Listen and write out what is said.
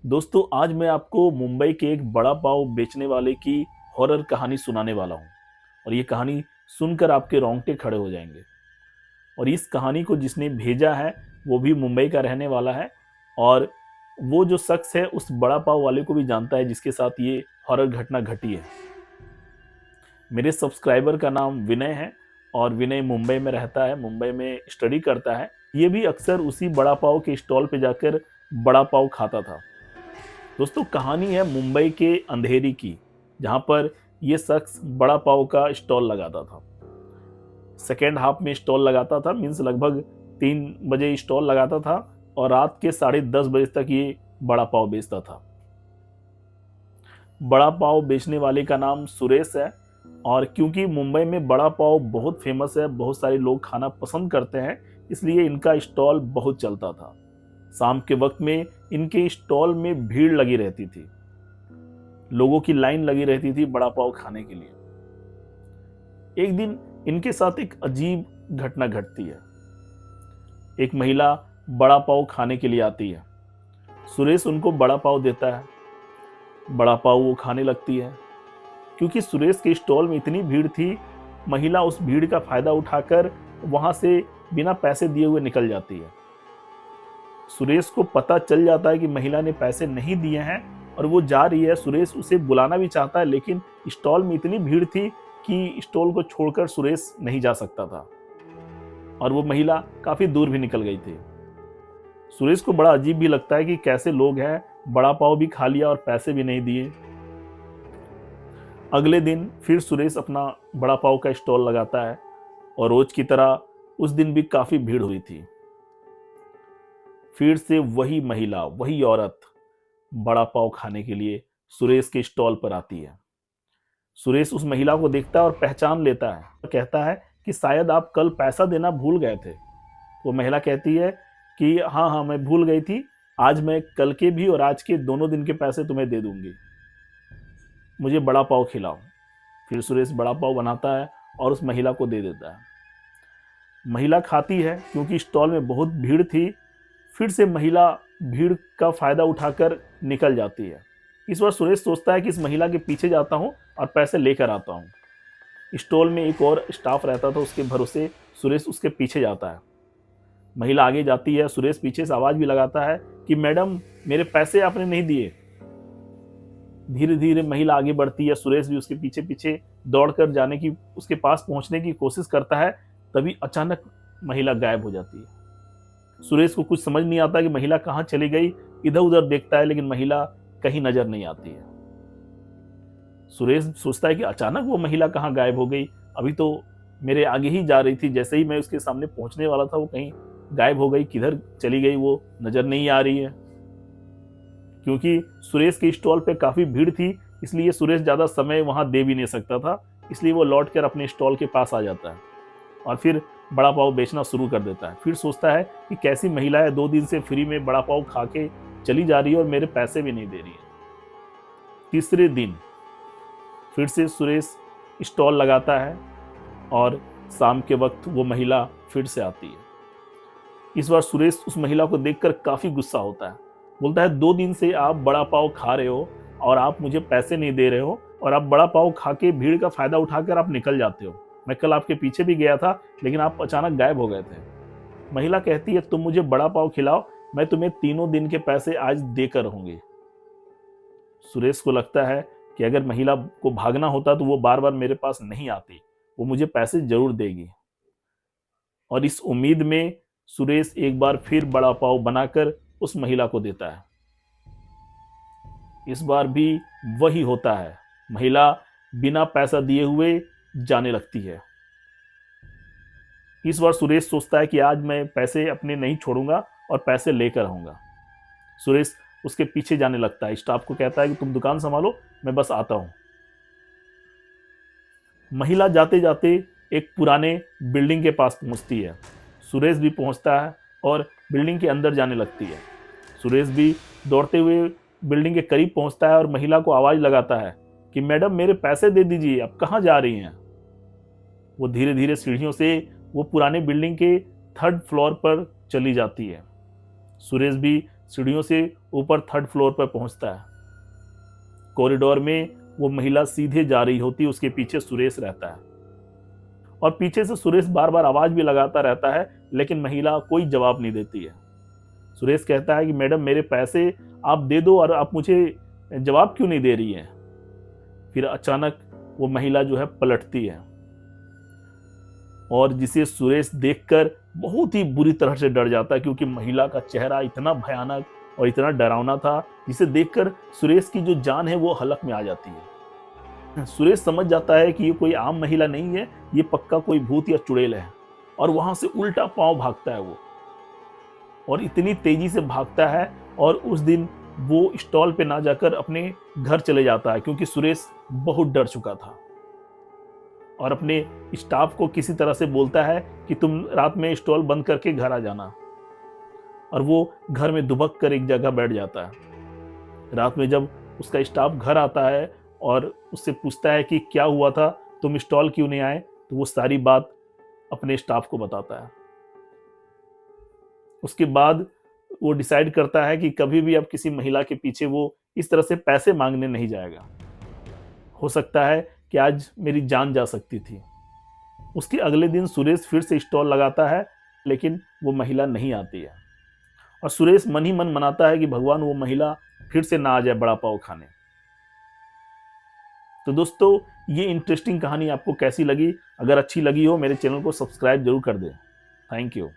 दोस्तों आज मैं आपको मुंबई के एक बड़ा पाव बेचने वाले की हॉरर कहानी सुनाने वाला हूँ और ये कहानी सुनकर आपके रोंगटे खड़े हो जाएंगे। और इस कहानी को जिसने भेजा है वो भी मुंबई का रहने वाला है और वो जो शख्स है उस बड़ा पाव वाले को भी जानता है जिसके साथ ये हॉरर घटना घटी है। मेरे सब्सक्राइबर का नाम विनय है और विनय मुंबई में रहता है, मुंबई में स्टडी करता है। ये भी अक्सर उसी बड़ा पाव के स्टॉल पे जाकर बड़ा पाव खाता था। दोस्तों कहानी है मुंबई के अंधेरी की, जहां पर यह शख्स बड़ा पाव का स्टॉल लगाता था। सेकेंड हाफ में स्टॉल लगाता था, मीन्स लगभग 3 बजे स्टॉल लगाता था और रात के 10:30 बजे तक ये बड़ा पाव बेचता था। बड़ा पाव बेचने वाले का नाम सुरेश है और क्योंकि मुंबई में बड़ा पाव बहुत फेमस है, बहुत सारे लोग खाना पसंद करते हैं, इसलिए इनका स्टॉल बहुत चलता था। शाम के वक्त में इनके स्टॉल में भीड़ लगी रहती थी, लोगों की लाइन लगी रहती थी बड़ा पाव खाने के लिए। एक दिन इनके साथ एक अजीब घटना घटती है। एक महिला बड़ा पाव खाने के लिए आती है। सुरेश उनको बड़ा पाव देता है। बड़ा पाव वो खाने लगती है। क्योंकि सुरेश के स्टॉल में इतनी भीड़ थी, महिला उस भीड़ का फायदा उठाकर वहां से बिना पैसे दिए हुए निकल जाती है। सुरेश को पता चल जाता है कि महिला ने पैसे नहीं दिए हैं और वो जा रही है। सुरेश उसे बुलाना भी चाहता है, लेकिन स्टॉल में इतनी भीड़ थी कि स्टॉल को छोड़कर सुरेश नहीं जा सकता था और वो महिला काफी दूर भी निकल गई थी। सुरेश को बड़ा अजीब भी लगता है कि कैसे लोग हैं, बड़ा पाव भी खा लिया और पैसे भी नहीं दिए। अगले दिन फिर सुरेश अपना बड़ा पाव का स्टॉल लगाता है और रोज की तरह उस दिन भी काफी भीड़ हुई थी। फिर से वही महिला, वही औरत बड़ा पाव खाने के लिए सुरेश के स्टॉल पर आती है। सुरेश उस महिला को देखता है और पहचान लेता है और कहता है कि शायद आप कल पैसा देना भूल गए थे। वो महिला कहती है कि हाँ हाँ मैं भूल गई थी, आज मैं कल के भी और आज के दोनों दिन के पैसे तुम्हें दे दूंगी, मुझे बड़ा पाव खिलाओ। फिर सुरेश बड़ा पाव बनाता है और उस महिला को दे देता है। महिला खाती है। क्योंकि स्टॉल में बहुत भीड़ थी, फिर से महिला भीड़ का फायदा उठाकर निकल जाती है। इस बार सुरेश सोचता है कि इस महिला के पीछे जाता हूं और पैसे लेकर आता हूं। स्टॉल में एक और स्टाफ रहता था, उसके भरोसे सुरेश उसके पीछे जाता है। महिला आगे जाती है, सुरेश पीछे से आवाज भी लगाता है कि मैडम मेरे पैसे आपने नहीं दिए। धीरे धीरे महिला आगे बढ़ती है, सुरेश भी उसके पीछे पीछे दौड़कर जाने की, उसके पास पहुंचने की कोशिश करता है। तभी अचानक महिला गायब हो जाती है। सुरेश को कुछ समझ नहीं आता कि महिला कहां चली गई। इधर उधर देखता है लेकिन महिला कहीं नजर नहीं आती है। सुरेश सोचता है कि अचानक वो महिला कहां गायब हो गई, अभी तो मेरे आगे ही जा रही थी, जैसे ही मैं उसके सामने पहुंचने वाला था वो कहीं गायब हो गई, किधर चली गई वो नजर नहीं आ रही है। क्योंकि सुरेश के स्टॉल पे काफी भीड़ थी, इसलिए सुरेश ज्यादा समय वहां दे भी नहीं सकता था, इसलिए वो लौटकर अपने स्टॉल के पास आ जाता है और फिर बड़ा पाव बेचना शुरू कर देता है। फिर सोचता है कि कैसी महिला है, 2 दिन से फ्री में बड़ा पाव खा के चली जा रही है और मेरे पैसे भी नहीं दे रही है। तीसरे दिन फिर से सुरेश स्टॉल लगाता है और शाम के वक्त वो महिला फिर से आती है। इस बार सुरेश उस महिला को देखकर काफी गुस्सा होता है। बोलता है 2 दिन से आप बड़ा पाव खा रहे हो और आप मुझे पैसे नहीं दे रहे हो और आप बड़ा पाव खा के भीड़ का फायदा उठाकर आप निकल जाते हो। मैं कल आपके पीछे भी गया था लेकिन आप अचानक गायब हो गए थे। महिला कहती है तुम मुझे बड़ा पाव खिलाओ, मैं तुम्हें 3 दिन के पैसे आज देकर रहूंगी। सुरेश को लगता है कि अगर महिला को भागना होता तो वो बार बार मेरे पास नहीं आती, वो मुझे पैसे जरूर देगी। और इस उम्मीद में सुरेश एक बार फिर बड़ा पाव बनाकर उस महिला को देता है। इस बार भी वही होता है, महिला बिना पैसा दिए हुए जाने लगती है। इस बार सुरेश सोचता है कि आज मैं पैसे अपने नहीं छोड़ूंगा और पैसे लेकर आऊंगा। सुरेश उसके पीछे जाने लगता है, स्टाफ को कहता है कि तुम दुकान संभालो, मैं बस आता हूं। महिला जाते जाते एक पुराने बिल्डिंग के पास पहुंचती है। सुरेश भी पहुंचता है और बिल्डिंग के अंदर जाने लगती है। सुरेश भी दौड़ते हुए बिल्डिंग के करीब पहुंचता है और महिला को आवाज लगाता है कि मैडम मेरे पैसे दे दीजिए, अब कहां जा रही हैं। वो धीरे धीरे सीढ़ियों से वो पुराने बिल्डिंग के 3rd फ्लोर पर चली जाती है। सुरेश भी सीढ़ियों से ऊपर 3rd फ्लोर पर पहुंचता है। कॉरिडोर में वो महिला सीधे जा रही होती है, उसके पीछे सुरेश रहता है और पीछे से सुरेश बार बार आवाज भी लगाता रहता है, लेकिन महिला कोई जवाब नहीं देती है। सुरेश कहता है कि मैडम मेरे पैसे आप दे दो और आप मुझे जवाब क्यों नहीं दे रही है। फिर अचानक वो महिला जो है पलटती है और जिसे सुरेश देखकर बहुत ही बुरी तरह से डर जाता है, क्योंकि महिला का चेहरा इतना भयानक और इतना डरावना था जिसे देखकर सुरेश की जो जान है वो हलक में आ जाती है। सुरेश समझ जाता है कि ये कोई आम महिला नहीं है, ये पक्का कोई भूत या चुड़ैल है और वहां से उल्टा पांव भागता है वो, और इतनी तेजी से भागता है और उस दिन वो स्टॉल पे ना जाकर अपने घर चले जाता है, क्योंकि सुरेश बहुत डर चुका था और अपने स्टाफ को किसी तरह से बोलता है कि तुम रात में स्टॉल बंद करके घर आ जाना, और वो घर में दुबक कर एक जगह बैठ जाता है। रात में जब उसका स्टाफ घर आता है और उससे पूछता है कि क्या हुआ था, तुम स्टॉल क्यों नहीं आए, तो वो सारी बात अपने स्टाफ को बताता है। उसके बाद वो डिसाइड करता है कि कभी भी अब किसी महिला के पीछे वो इस तरह से पैसे मांगने नहीं जाएगा। हो सकता है कि आज मेरी जान जा सकती थी। उसके अगले दिन सुरेश फिर से स्टॉल लगाता है, लेकिन वो महिला नहीं आती है और सुरेश मन ही मन मनाता है कि भगवान वो महिला फिर से ना आ जाए बड़ा पाव खाने। तो दोस्तों, ये इंटरेस्टिंग कहानी आपको कैसी लगी? अगर अच्छी लगी हो मेरे चैनल को सब्सक्राइब जरूर कर दें। Thank you.